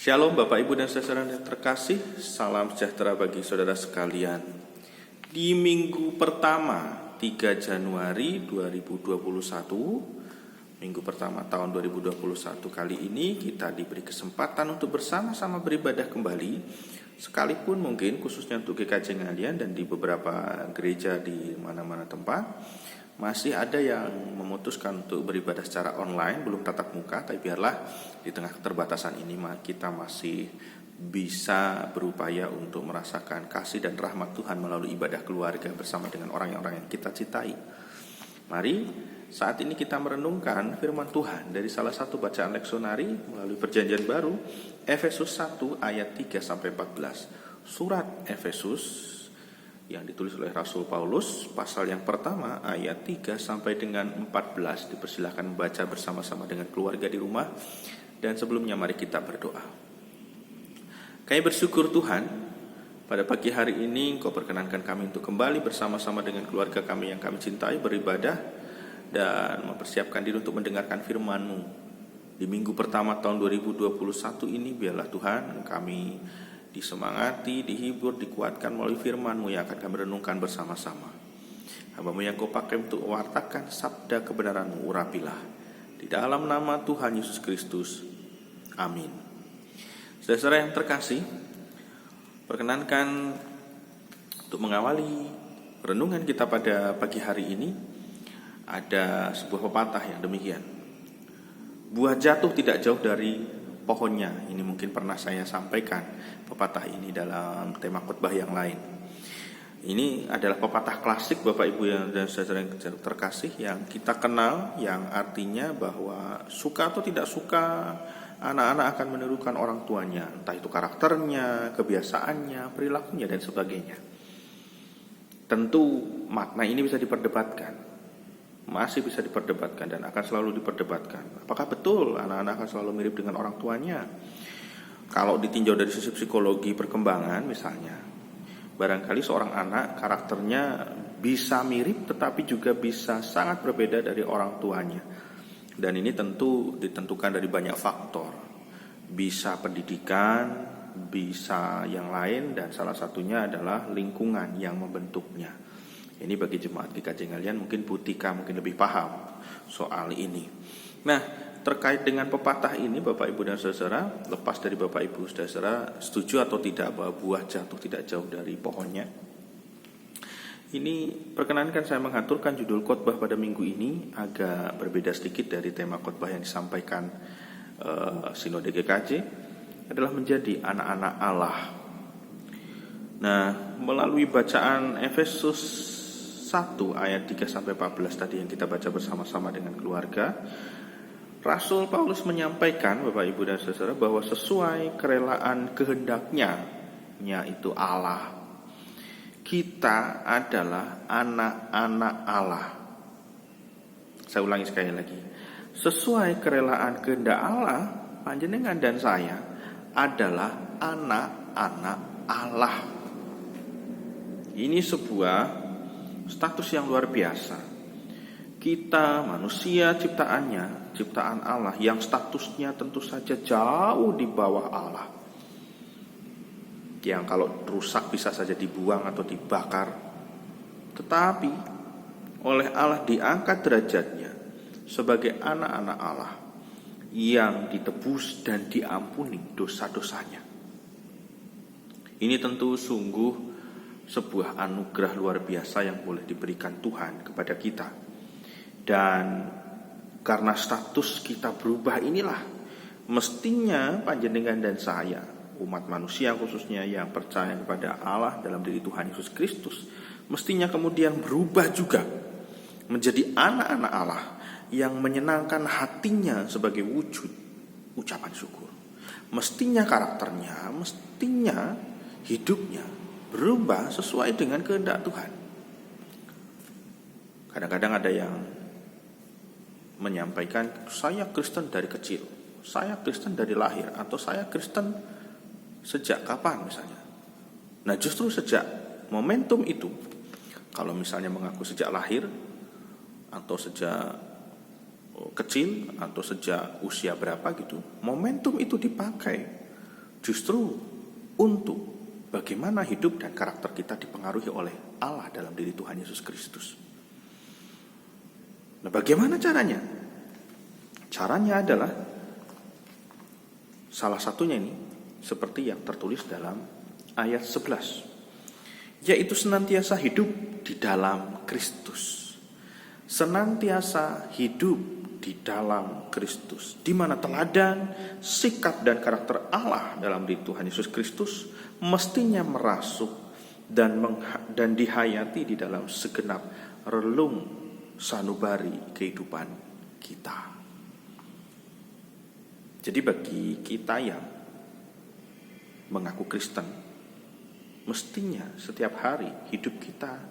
Shalom Bapak Ibu dan saudara yang terkasih, salam sejahtera bagi saudara sekalian. Di minggu pertama 3 Januari 2021, minggu pertama tahun 2021 kali ini kita diberi kesempatan untuk bersama-sama beribadah kembali. Sekalipun mungkin khususnya untuk GKJ Ngalian dan di beberapa gereja di mana-mana tempat masih ada yang memutuskan untuk beribadah secara online, belum tatap muka. Tapi biarlah di tengah keterbatasan ini kita masih bisa berupaya untuk merasakan kasih dan rahmat Tuhan melalui ibadah keluarga bersama dengan orang-orang yang kita cintai. Mari saat ini kita merenungkan firman Tuhan dari salah satu bacaan leksionari melalui Perjanjian Baru, Efesus 1 ayat 3-14. Surat Efesus yang ditulis oleh Rasul Paulus, pasal yang pertama ayat 3 sampai dengan 14. Dipersilakan membaca bersama-sama dengan keluarga di rumah. Dan sebelumnya mari kita berdoa. Kami bersyukur Tuhan, pada pagi hari ini Engkau perkenankan kami untuk kembali bersama-sama dengan keluarga kami yang kami cintai beribadah dan mempersiapkan diri untuk mendengarkan firman-Mu. Di minggu pertama tahun 2021 ini biarlah Tuhan kami disemangati, dihibur, dikuatkan melalui firman-Mu yang akan kami renungkan bersama-sama. Hamba-Mu yang Kau pakai untuk mewartakan sabda kebenaran-Mu, urapilah. Di dalam nama Tuhan Yesus Kristus. Amin. Saudara yang terkasih, perkenankan untuk mengawali renungan kita pada pagi hari ini ada sebuah pepatah yang demikian. Buah jatuh tidak jauh dari pohonnya. Ini mungkin pernah saya sampaikan pepatah ini dalam tema khotbah yang lain. Ini adalah pepatah klasik Bapak Ibu dan saudara yang terkasih yang kita kenal, yang artinya bahwa suka atau tidak suka anak-anak akan menirukan orang tuanya, entah itu karakternya, kebiasaannya, perilakunya dan sebagainya. Tentu makna ini bisa diperdebatkan, masih bisa diperdebatkan dan akan selalu diperdebatkan. Apakah betul anak-anak akan selalu mirip dengan orang tuanya? Kalau ditinjau dari sisi psikologi perkembangan misalnya, barangkali seorang anak karakternya bisa mirip tetapi juga bisa sangat berbeda dari orang tuanya. Dan ini tentu ditentukan dari banyak faktor. Bisa pendidikan, bisa yang lain, dan salah satunya adalah lingkungan yang membentuknya. Ini bagi jemaat GKJ Ngalian mungkin Bu Tika mungkin lebih paham soal ini. Nah, terkait dengan pepatah ini Bapak Ibu dan saudara, lepas dari Bapak Ibu saudara setuju atau tidak bahwa buah jatuh tidak jauh dari pohonnya, ini perkenankan saya mengaturkan judul khotbah pada minggu ini agak berbeda sedikit dari tema khotbah yang disampaikan Sinode GKJ, adalah menjadi anak-anak Allah. Nah, melalui bacaan Efesus 1 ayat 3-14 tadi yang kita baca bersama-sama dengan keluarga, Rasul Paulus menyampaikan Bapak Ibu dan saudara bahwa sesuai kerelaan kehendaknya, yaitu Allah, kita adalah anak-anak Allah. Saya ulangi sekali lagi. Sesuai kerelaan kehendak Allah, panjenengan dan saya adalah anak-anak Allah. Ini sebuah status yang luar biasa. Kita manusia ciptaannya, ciptaan Allah yang statusnya tentu saja jauh di bawah Allah, yang kalau rusak bisa saja dibuang atau dibakar, tetapi oleh Allah diangkat derajatnya sebagai anak-anak Allah yang ditebus dan diampuni dosa-dosanya. Ini tentu sungguh sebuah anugerah luar biasa yang boleh diberikan Tuhan kepada kita. Dan karena status kita berubah inilah, mestinya panjenengan dan saya, umat manusia khususnya yang percaya kepada Allah dalam diri Tuhan Yesus Kristus, mestinya kemudian berubah juga menjadi anak-anak Allah yang menyenangkan hatinya sebagai wujud ucapan syukur. Mestinya karakternya, mestinya hidupnya berubah sesuai dengan kehendak Tuhan. Kadang-kadang ada yang menyampaikan, saya Kristen dari kecil, saya Kristen dari lahir, atau saya Kristen sejak kapan misalnya. Nah, justru sejak momentum itu, kalau misalnya mengaku sejak lahir atau sejak kecil atau sejak usia berapa gitu, momentum itu dipakai justru untuk bagaimana hidup dan karakter kita dipengaruhi oleh Allah dalam diri Tuhan Yesus Kristus. Nah, bagaimana caranya? Caranya adalah salah satunya ini seperti yang tertulis dalam ayat 11, yaitu senantiasa hidup di dalam Kristus. Senantiasa hidup di dalam Kristus, di mana teladan, sikap dan karakter Allah dalam diri Tuhan Yesus Kristus mestinya merasuk dan dihayati di dalam segenap relung sanubari kehidupan kita. Jadi bagi kita yang mengaku Kristen, mestinya setiap hari hidup kita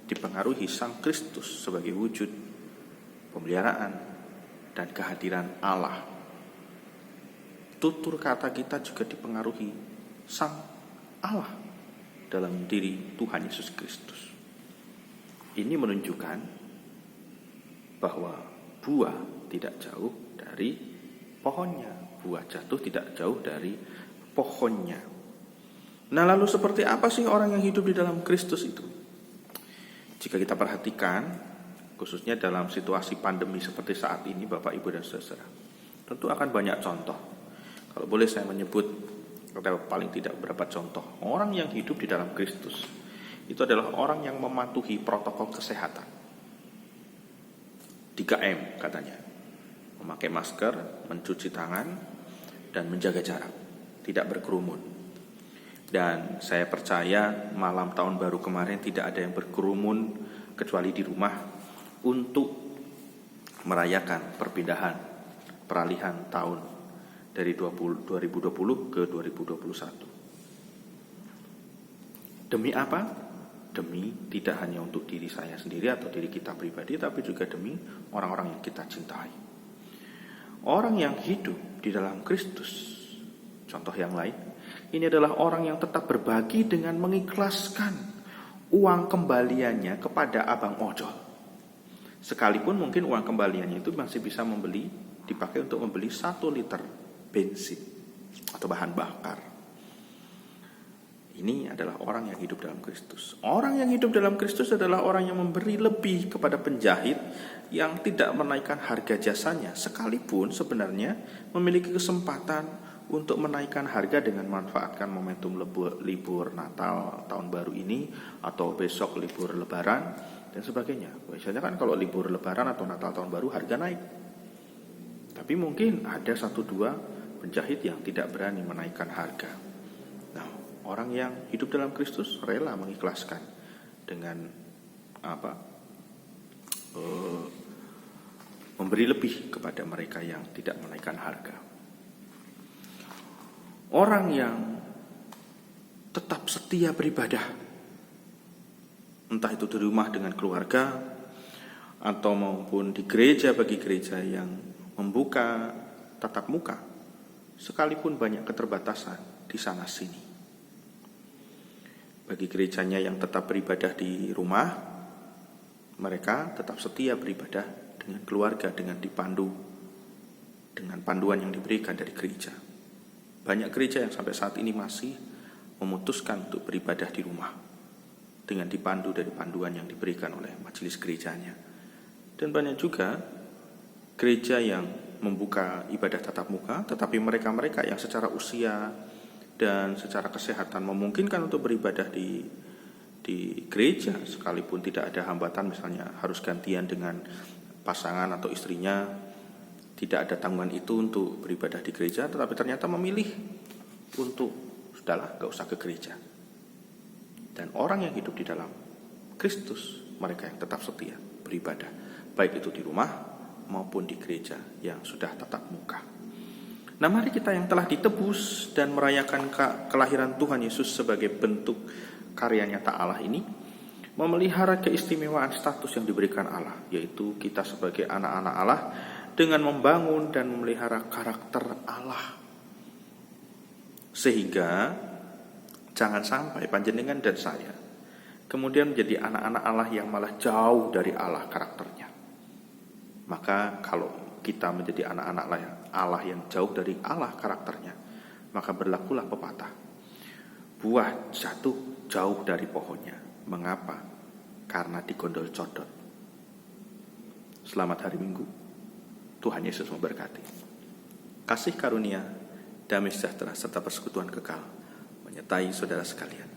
dipengaruhi Sang Kristus sebagai wujud pemeliharaan dan kehadiran Allah. Tutur kata kita juga dipengaruhi Sang Allah dalam diri Tuhan Yesus Kristus. Ini menunjukkan bahwa buah tidak jauh dari pohonnya. Buah jatuh tidak jauh dari pohonnya. Nah, lalu seperti apa sih orang yang hidup di dalam Kristus itu? Jika kita perhatikan, khususnya dalam situasi pandemi seperti saat ini, Bapak, Ibu, dan Saudara, tentu akan banyak contoh. Kalau boleh saya menyebut, atau paling tidak beberapa contoh. Orang yang hidup di dalam Kristus itu adalah orang yang mematuhi protokol kesehatan. 3M katanya. Memakai masker, mencuci tangan, dan menjaga jarak. Tidak berkerumun. Dan saya percaya malam tahun baru kemarin tidak ada yang berkerumun kecuali di rumah untuk merayakan peralihan tahun dari 2020 ke 2021. Demi apa? Demi tidak hanya untuk diri saya sendiri atau diri kita pribadi, tapi juga demi orang-orang yang kita cintai. Orang yang hidup di dalam Kristus, contoh yang lain, ini adalah orang yang tetap berbagi dengan mengikhlaskan uang kembaliannya kepada abang ojol. Sekalipun mungkin uang kembaliannya itu masih bisa dipakai untuk membeli 1 liter bensin atau bahan bakar. Ini adalah orang yang hidup dalam Kristus. Orang yang hidup dalam Kristus adalah orang yang memberi lebih kepada penjahit yang tidak menaikkan harga jasanya, sekalipun sebenarnya memiliki kesempatan untuk menaikkan harga dengan memanfaatkan momentum libur Natal tahun baru ini atau besok libur Lebaran dan sebagainya. Biasanya kan kalau libur Lebaran atau Natal tahun baru harga naik. Tapi mungkin ada 1-2 penjahit yang tidak berani menaikkan harga. Nah, orang yang hidup dalam Kristus rela mengikhlaskan dengan memberi lebih kepada mereka yang tidak menaikkan harga. Orang yang tetap setia beribadah, entah itu di rumah dengan keluarga atau maupun di gereja bagi gereja yang membuka tatap muka, sekalipun banyak keterbatasan di sana sini. Bagi gerejanya yang tetap beribadah di rumah, mereka tetap setia beribadah dengan keluarga, dengan dipandu dengan panduan yang diberikan dari gereja. Banyak gereja yang sampai saat ini masih memutuskan untuk beribadah di rumah dengan dipandu dari panduan yang diberikan oleh majelis gerejanya. Dan banyak juga gereja yang membuka ibadah tatap muka, tetapi mereka-mereka yang secara usia dan secara kesehatan memungkinkan untuk beribadah di gereja, sekalipun tidak ada hambatan, misalnya harus gantian dengan pasangan atau istrinya, tidak ada tanggungan itu untuk beribadah di gereja, tetapi ternyata memilih untuk sudahlah, gak usah ke gereja. Dan orang yang hidup di dalam Kristus, mereka yang tetap setia beribadah, baik itu di rumah maupun di gereja yang sudah tatap muka. Nah, mari kita yang telah ditebus dan merayakan kelahiran Tuhan Yesus sebagai bentuk karya nyata Allah ini, memelihara keistimewaan status yang diberikan Allah, yaitu kita sebagai anak-anak Allah, dengan membangun dan memelihara karakter Allah. Sehingga jangan sampai panjenengan dan saya kemudian menjadi anak-anak Allah yang malah jauh dari Allah karakternya. Maka kalau kita menjadi anak-anak Allah yang jauh dari Allah karakternya, maka berlakulah pepatah. Buah jatuh jauh dari pohonnya. Mengapa? Karena digondol codot. Selamat hari Minggu. Tuhan Yesus memberkati. Kasih karunia, damai sejahtera serta persekutuan kekal menyertai saudara sekalian.